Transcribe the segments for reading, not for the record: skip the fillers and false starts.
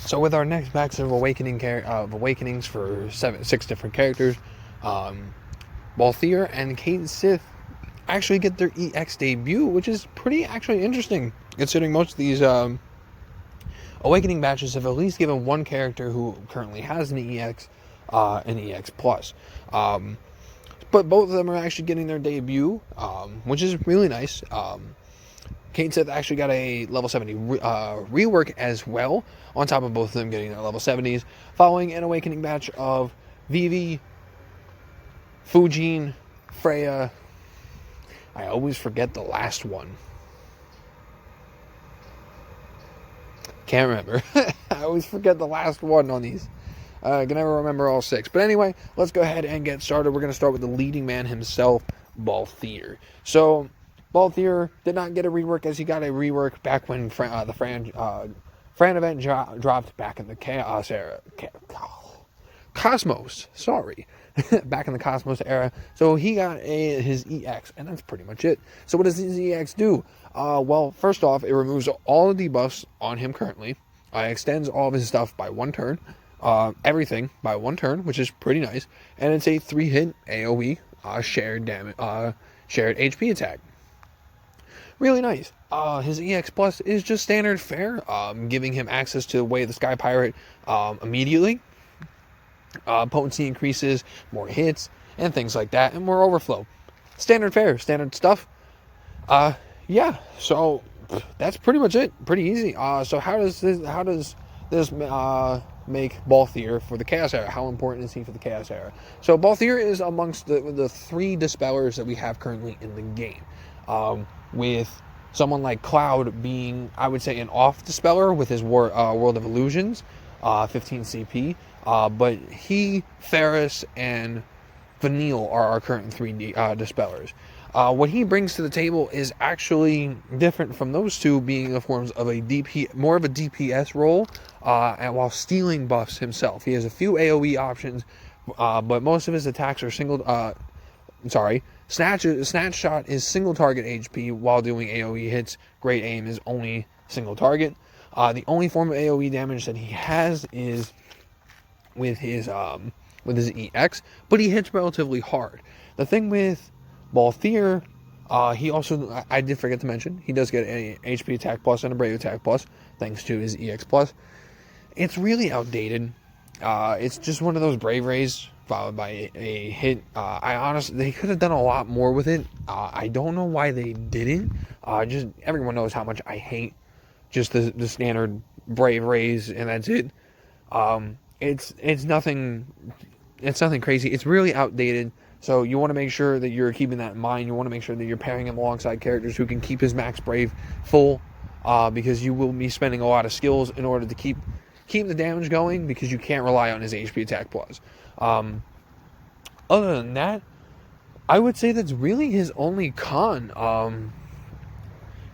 So with our next batch of awakenings for 6 different characters, Balthier and Cait Sith actually get their EX debut, which is pretty actually interesting, considering most of these awakening batches have at least given one character who currently has an EX plus. But both of them are actually getting their debut, which is really nice. Cait Sith actually got a level 70 rework as well, on top of both of them getting their level 70s, following an awakening batch of Vivi, Fujin, Freya. I always forget the last one. Can't remember. I always forget the last one on these. I can never remember all 6. But anyway, let's go ahead and get started. We're going to start with the leading man himself, Balthier. So, Balthier did not get a rework, as he got a rework back when the Fran event dropped back in the Chaos era. Cosmos, sorry. Back in the Cosmos era. So he got his EX, and that's pretty much it. So what does his EX do? Well, first off, it removes all the debuffs on him currently. Extends all of his stuff by 1 turn. Everything by 1 turn, which is pretty nice. And it's a 3-hit AoE shared HP attack. Really nice. His EX Plus is just standard fare, giving him access to Way of the Sky Pirate immediately. Potency increases, more hits, and things like that, and more overflow. Standard fare, standard stuff. Yeah, so that's pretty much it. Pretty easy. So how does this make Balthier for the Chaos Era? How important is he for the Chaos Era? So Balthier is amongst the 3 dispellers that we have currently in the game. With someone like Cloud being, I would say, an off dispeller with his World of Illusions, 15 CP. But he, Ferris, and Vanille are our current 3 dispellers. What he brings to the table is actually different from those 2, being the forms of more of a DPS role, and while stealing buffs himself. He has a few AoE options, but most of his attacks are Snatch Shot is single target HP while doing AoE hits. Great Aim is only single target. The only form of AoE damage that he has is with his EX, but he hits relatively hard. The thing with Balthier, he also, I did forget to mention, he does get an HP attack plus and a Brave attack plus, thanks to his EX plus. It's really outdated. It's just one of those Brave Rays followed by a hit. I honestly, they could have done a lot more with it. I don't know why they didn't. Just everyone knows how much I hate just the standard Brave Rays, and that's it. It's nothing crazy. It's really outdated. So you want to make sure that you're keeping that in mind. You want to make sure that you're pairing him alongside characters who can keep his max Brave full, because you will be spending a lot of skills in order to keep the damage going, because you can't rely on his HP attack plus. Other than that, I would say that's really his only con.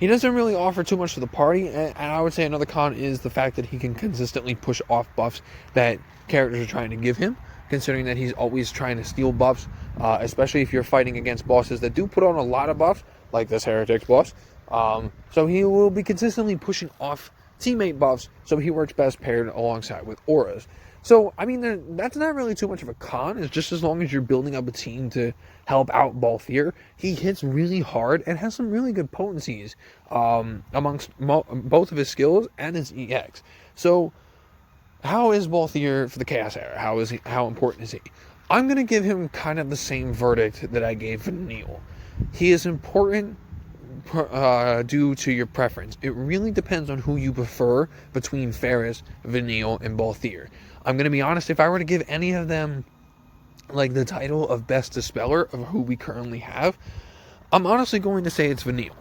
He doesn't really offer too much to the party, and I would say another con is the fact that he can consistently push off buffs that characters are trying to give him, considering that he's always trying to steal buffs, especially if you're fighting against bosses that do put on a lot of buffs, like this Heretics boss. So he will be consistently pushing off teammate buffs, so he works best paired alongside with auras. So, I mean, that's not really too much of a con. It's just as long as you're building up a team to help out Balthier, he hits really hard and has some really good potencies amongst both of his skills and his EX. So, how is Balthier for the Chaos Era? How important is he? I'm going to give him kind of the same verdict that I gave Vanille. He is important due to your preference. It really depends on who you prefer between Ferris, Vanille, and Balthier. I'm going to be honest, if I were to give any of them like the title of best dispeller of who we currently have, I'm honestly going to say it's Vanille.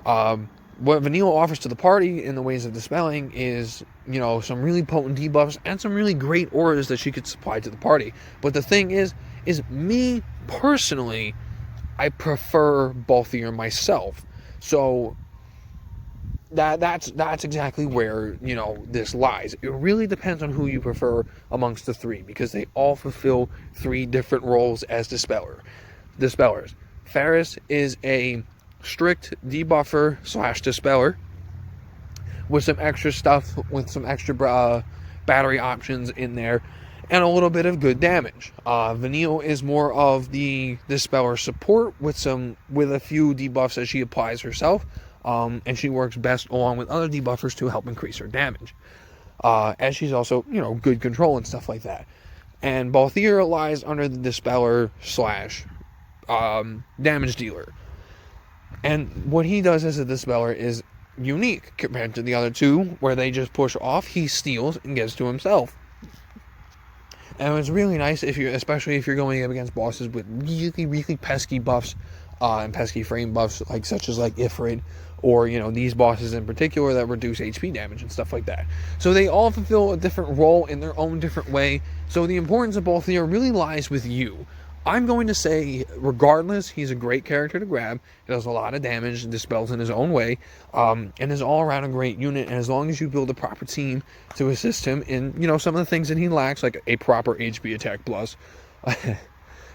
What Vanille offers to the party in the ways of dispelling is, some really potent debuffs and some really great auras that she could supply to the party. But the thing is me personally, I prefer Balthier myself. So that's exactly where, this lies. It really depends on who you prefer amongst the 3, because they all fulfill 3 different roles as dispellers. Ferris is a strict debuffer / dispeller with some extra stuff, with some extra battery options in there, and a little bit of good damage. Vanille is more of the Dispeller support with a few debuffs that she applies herself, and she works best along with other debuffers to help increase her damage. As she's also, good control and stuff like that. And Balthier lies under the Dispeller / damage dealer. And what he does as a Dispeller is unique compared to the other two, where they just push off. He steals and gives to himself. And it's really nice especially if you're going up against bosses with really, really pesky buffs and pesky frame buffs, such as Ifrit, or these bosses in particular that reduce HP damage and stuff like that. So they all fulfill a different role in their own different way. So the importance of Balthier really lies with you. I'm going to say, regardless, he's a great character to grab. He does a lot of damage and dispels in his own way, and is all around a great unit. And as long as you build a proper team to assist him in, some of the things that he lacks, like a proper HP attack plus,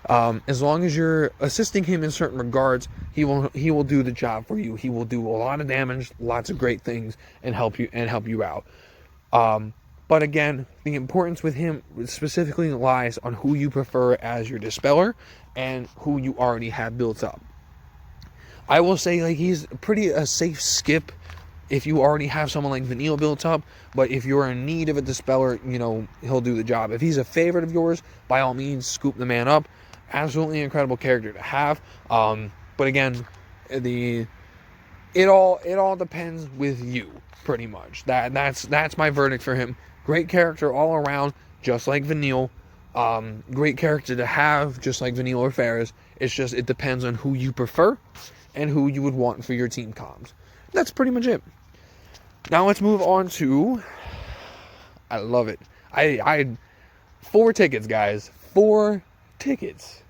as long as you're assisting him in certain regards, he will do the job for you. He will do a lot of damage, lots of great things, and help you out. But again, the importance with him specifically lies on who you prefer as your Dispeller and who you already have built up. I will say he's a safe skip if you already have someone like Vanille built up, but if you're in need of a Dispeller, he'll do the job. If he's a favorite of yours, by all means, scoop the man up. Absolutely incredible character to have. But again, it all depends with you, pretty much. That's my verdict for him. Great character all around, just like Vanille. Great character to have, just like Vanille or Ferris. It depends on who you prefer and who you would want for your team comms. That's pretty much it. Now let's move on to... I love it. I had 4 tickets, guys. 4 tickets.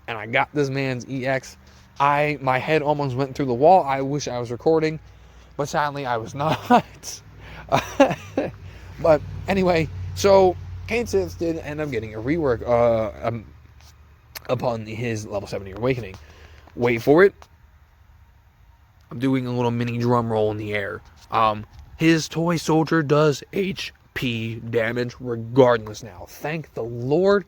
And I got this man's EX. My head almost went through the wall. I wish I was recording, but sadly I was not. But anyway, so Cait Sith did end up getting a rework upon his level 70 awakening. Wait for it. I'm doing a little mini drum roll in the air. His toy soldier does HP damage regardless now. Thank the Lord.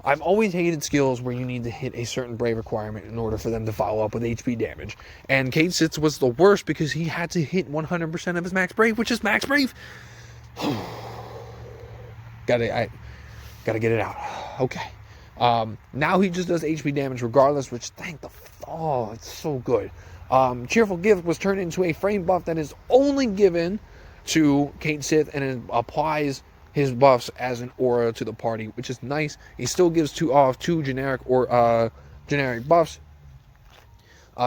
I've always hated skills where you need to hit a certain brave requirement in order for them to follow up with HP damage. And Cait Sith was the worst because he had to hit 100% of his max brave, which is max brave. Gotta get it out. Okay. Now he just does HP damage regardless, which it's so good. Cheerful Gift was turned into a frame buff that is only given to Cait Sith, and it applies his buffs as an aura to the party, which is nice. He still gives two generic buffs,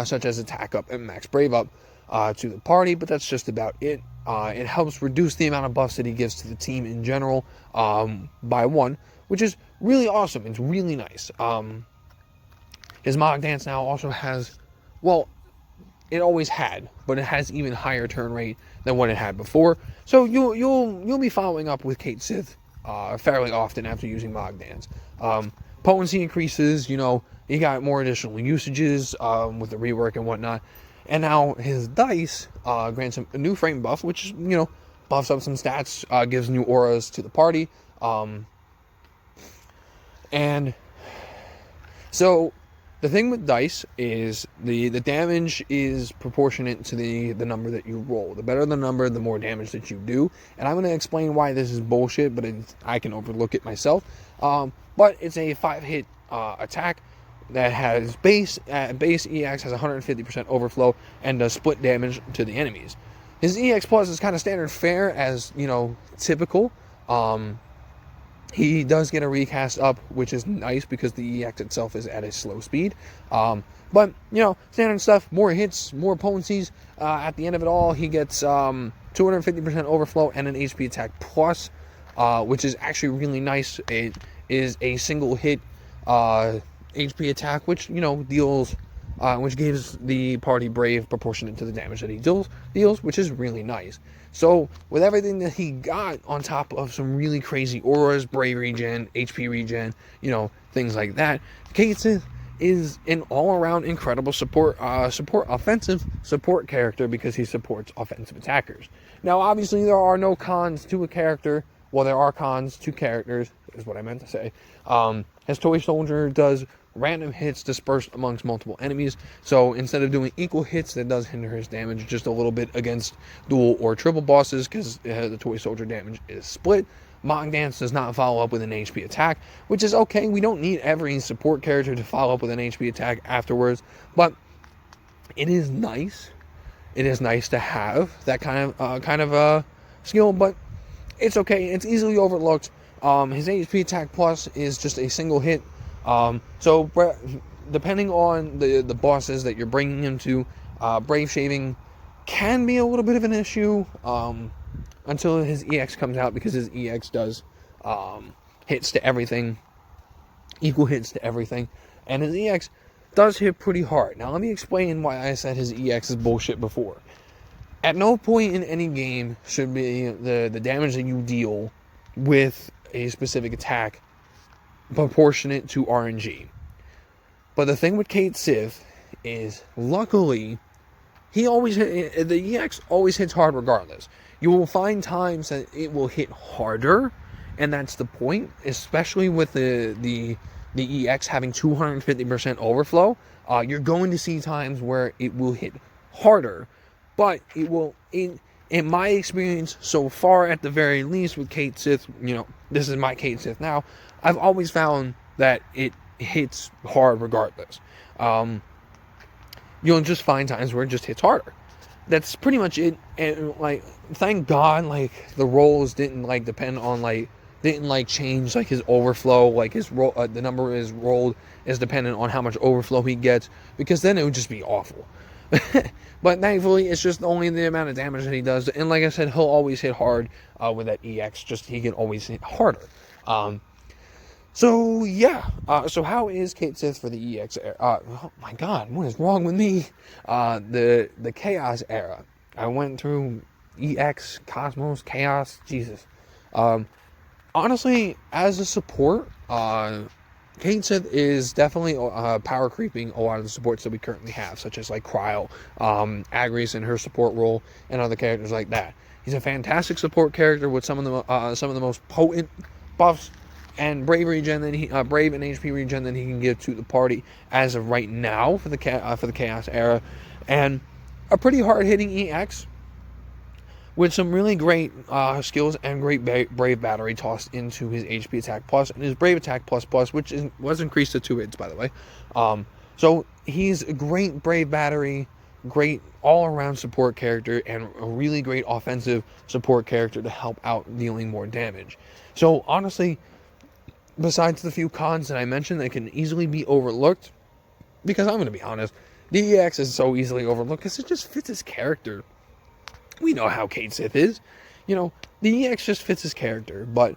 such as attack up and max brave up to the party, but that's just about it. It helps reduce the amount of buffs that he gives to the team in general by 1, which is really awesome. It's really nice. His Mog Dance now also has, it always had, but it has even higher turn rate than what it had before. So you'll be following up with Cait Sith fairly often after using Mog Dance. Potency increases. He got more additional usages with the rework and whatnot. And now his dice grants him a new frame buff, which buffs up some stats, gives new auras to the party. And so the thing with dice is the damage is proportionate to the number that you roll. The better the number, the more damage that you do. And I'm going to explain why this is bullshit, but I can overlook it myself. But it's a 5-hit attack that has base EX has 150% overflow and does split damage to the enemies. His EX plus is kind of standard fare as, typical. He does get a recast up, which is nice because the EX itself is at a slow speed. But, standard stuff, more hits, more potencies. At the end of it all, he gets 250% overflow and an HP attack plus, which is actually really nice. It is a single hit HP attack, which deals, which gives the party brave proportionate to the damage that he deals, which is really nice. So with everything that he got on top of some really crazy auras, brave regen, HP regen, things like that, Cait Sith is an all-around incredible offensive support character because he supports offensive attackers. Now, obviously, there are no cons to a character well, there are cons to characters, is what I meant to say. His toy soldier does random hits dispersed amongst multiple enemies. So instead of doing equal hits, that does hinder his damage just a little bit against dual or triple bosses, because the toy soldier damage is split. Mock Dance does not follow up with an HP attack, which is okay. We don't need every support character to follow up with an HP attack afterwards, but it is nice. It is nice to have that kind of skill, but it's okay. It's easily overlooked. His HP attack plus is just a single hit. So depending on the bosses that you're bringing him to, Brave Shaving can be a little bit of an issue until his EX comes out, because his EX does hits to everything, equal hits to everything, and his EX does hit pretty hard. Now let me explain why I said his EX is bullshit before. At no point in any game should be the damage that you deal with a specific attack proportionate to RNG. But the thing with Cait Sith is, luckily, the EX always hits hard regardless. You will find times that it will hit harder, and that's the point, especially with the EX having 250% overflow. You're going to see times where it will hit harder, but it will, in my experience so far, at the very least, with Cait Sith, this is my Cait Sith now, I've always found that it hits hard regardless. You'll just find times where it just hits harder. That's pretty much it. And thank God, the rolls didn't depend on didn't change his overflow. His roll, the number is rolled is dependent on how much overflow he gets, because then it would just be awful. But thankfully, it's just only the amount of damage that he does. And like I said, he'll always hit hard with that EX. Just he can always hit harder. So yeah. So how is Cait Sith for the EX era? Oh my God, what is wrong with me? The Chaos era. I went through EX, Cosmos, Chaos. Jesus. Honestly, as a support, Cait Sith is definitely power creeping a lot of the supports that we currently have, such as Cryo, Agris in her support role, and other characters like that. He's a fantastic support character with some of the most potent buffs and brave regen that brave and HP regen that he can give to the party as of right now for the Chaos era, and a pretty hard hitting EX with some really great skills and great Brave Battery tossed into his HP Attack Plus and his Brave Attack Plus, which was increased to 2 hits, by the way. So he's a great Brave Battery, great all-around support character, and a really great offensive support character to help out dealing more damage. So honestly, besides the few cons that I mentioned that can easily be overlooked, because I'm going to be honest, the EX is so easily overlooked because it just fits his character. We know how Cait Sith is. The EX just fits his character. But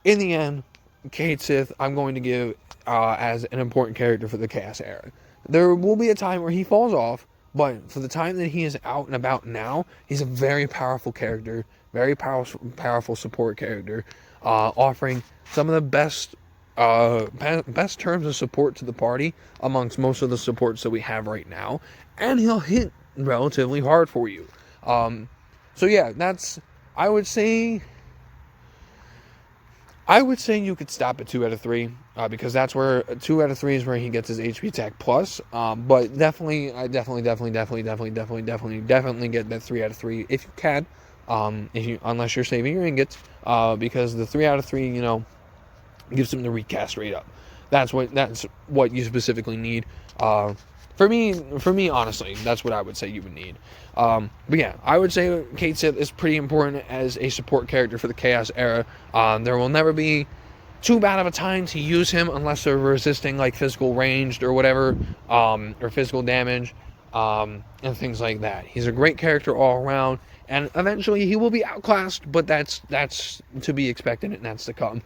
in the end, Cait Sith, I'm going to give as an important character for the Chaos era. There will be a time where he falls off, but for the time that he is out and about now, he's a very powerful character, very powerful support character, offering some of the best terms of support to the party amongst most of the supports that we have right now, and he'll hit relatively hard for you. So yeah, I would say you could stop at 2 out of 3, because that's where 2 out of 3 is where he gets his HP Attack Plus. But definitely get that 3 out of 3 if you can, unless you're saving your ingots, because the 3 out of 3, gives him the recast rate up. That's what you specifically need. For me, honestly, that's what I would say you would need. But yeah, I would say Cait Sith is pretty important as a support character for the Chaos era. There will never be too bad of a time to use him unless they're resisting physical ranged or whatever, or physical damage, and things like that. He's a great character all around, and eventually he will be outclassed, but that's to be expected, and that's to come.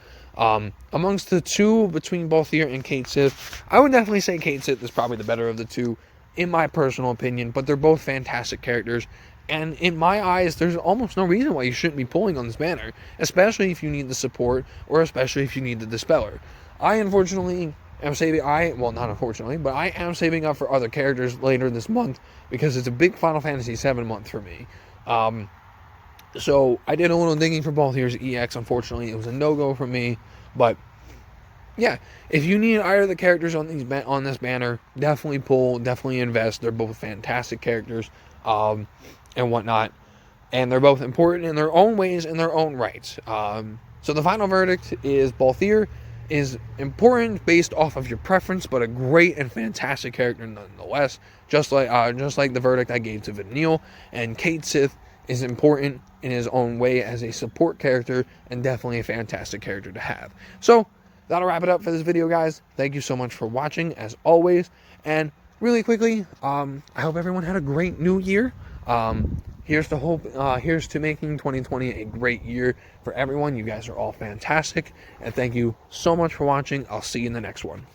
Amongst the two, between Balthier and Cait Sith, I would definitely say Cait Sith is probably the better of the two, in my personal opinion, but they're both fantastic characters, and in my eyes, there's almost no reason why you shouldn't be pulling on this banner, especially if you need the support, or especially if you need the Dispeller. I unfortunately am I am saving up for other characters later this month, because it's a big Final Fantasy VII month for me. So I did a little digging for Balthier's EX. Unfortunately, it was a no-go for me. But yeah, if you need either of the characters on this banner, definitely pull, definitely invest. They're both fantastic characters, and whatnot, and they're both important in their own ways, in their own rights. So the final verdict is Balthier is important based off of your preference, but a great and fantastic character nonetheless. Just like the verdict I gave to Vanille, and Cait Sith is important in his own way as a support character, and definitely a fantastic character to have. So that'll wrap it up for this video, guys. Thank you so much for watching, as always. And really quickly, I hope everyone had a great new year. Here's to making 2020 a great year for everyone. You guys are all fantastic, and thank you so much for watching. I'll see you in the next one.